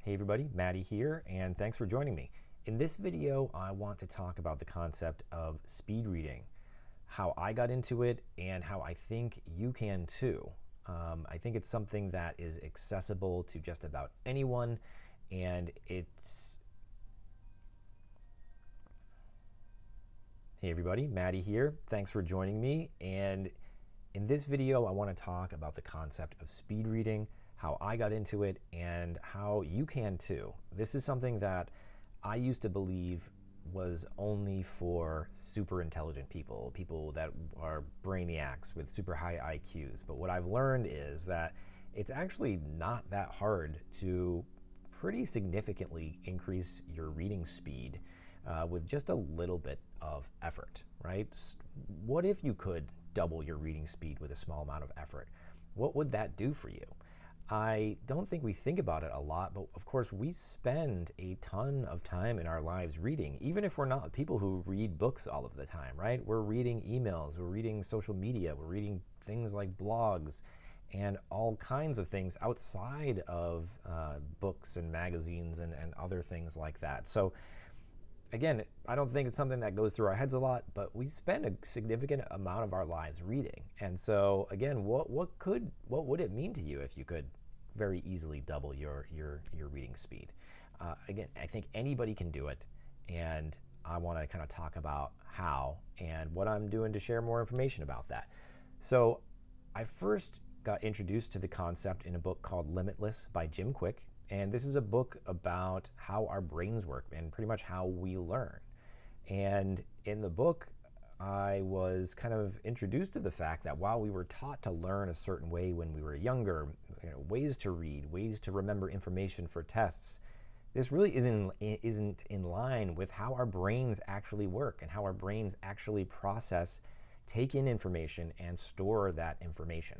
Hey everybody, Maddie here, and thanks for joining me. In this video, I want to talk about the concept of speed reading, how I got into it, and how I think you can too. I think it's something that is accessible to just about anyone, and it's... Hey everybody, Maddie here. Thanks for joining me, and in this video, I want to talk about the concept of speed reading, how I got into it, and how you can too. This is something that I used to believe was only for super intelligent people, people that are brainiacs with super high IQs. But what I've learned is that it's actually not that hard to pretty significantly increase your reading speed with just a little bit of effort, right? What if you could double your reading speed with a small amount of effort? What would that do for you? I don't think we think about it a lot, but of course we spend a ton of time in our lives reading, even if we're not people who read books all of the time, right? We're reading emails, we're reading social media, we're reading things like blogs and all kinds of things outside of books and magazines and other things like that. So again, I don't think it's something that goes through our heads a lot, but we spend a significant amount of our lives reading. And so again, what would it mean to you if you could very easily double your reading speed? Again, I think anybody can do it, and I want to kind of talk about how and what I'm doing to share more information about that. So I first got introduced to the concept in a book called Limitless by Jim Kwik. And this is a book about how our brains work and pretty much how we learn. And in the book, I was kind of introduced to the fact that while we were taught to learn a certain way when we were younger, ways to read, ways to remember information for tests, this really isn't in line with how our brains actually work and how our brains actually process, take in information, and store that information.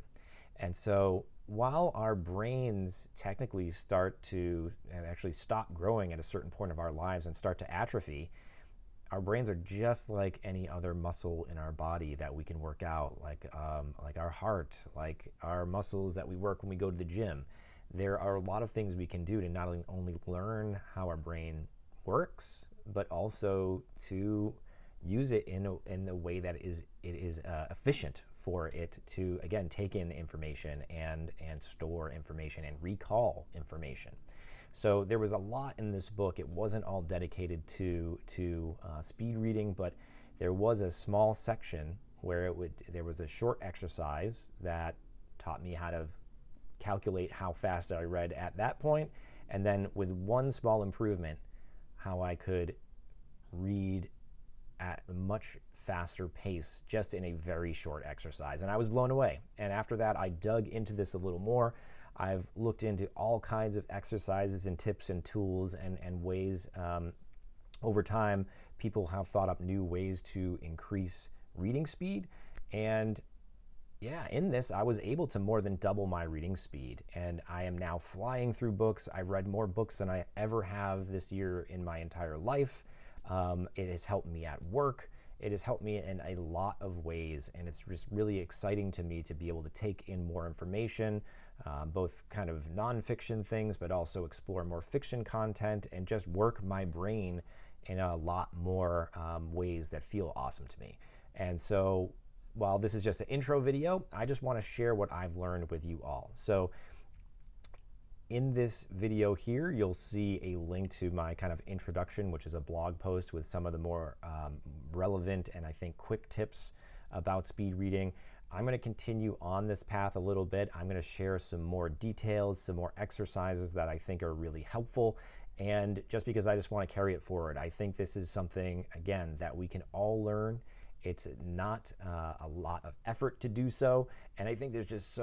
And so while our brains technically start to and actually stop growing at a certain point of our lives and start to atrophy, our brains are just like any other muscle in our body that we can work out, like our heart, like our muscles that we work when we go to the gym. There are a lot of things we can do to not only learn how our brain works, but also to use it in the way that it is efficient for it to, again, take in information and store information and recall information. So there was a lot in this book. It wasn't all dedicated to speed reading, but there was a small section where there was a short exercise that taught me how to calculate how fast I read at that point, and then with one small improvement, how I could read at a much faster pace just in a very short exercise. And I was blown away. And after that, I dug into this a little more. I've looked into all kinds of exercises and tips and tools and ways. Over time, people have thought up new ways to increase reading speed. And yeah, in this, I was able to more than double my reading speed. And I am now flying through books. I've read more books than I ever have this year in my entire life. It has helped me at work. It has helped me in a lot of ways, and it's just really exciting to me to be able to take in more information, both kind of nonfiction things, but also explore more fiction content and just work my brain in a lot more ways that feel awesome to me. And so while this is just an intro video, I just want to share what I've learned with you all. So in this video here, you'll see a link to my kind of introduction, which is a blog post with some of the more relevant and I think quick tips about speed reading. I'm going to continue on this path a little bit. I'm going to share some more details, some more exercises that I think are really helpful. And just because I just want to carry it forward, I think this is something, again, that we can all learn. It's not a lot of effort to do so, and I think there's just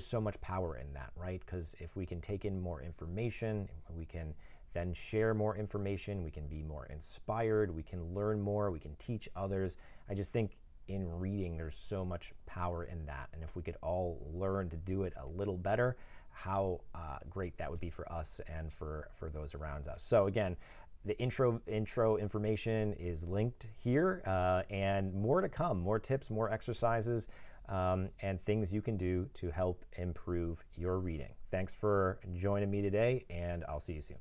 so much power in that, right? Because if we can take in more information, we can then share more information, we can be more inspired, we can learn more, we can teach others. I just think in reading there's so much power in that, and if we could all learn to do it a little better, how great that would be for us and for those around us. So again, the intro information is linked here, and more to come, more tips, more exercises, and things you can do to help improve your reading. Thanks for joining me today, and I'll see you soon.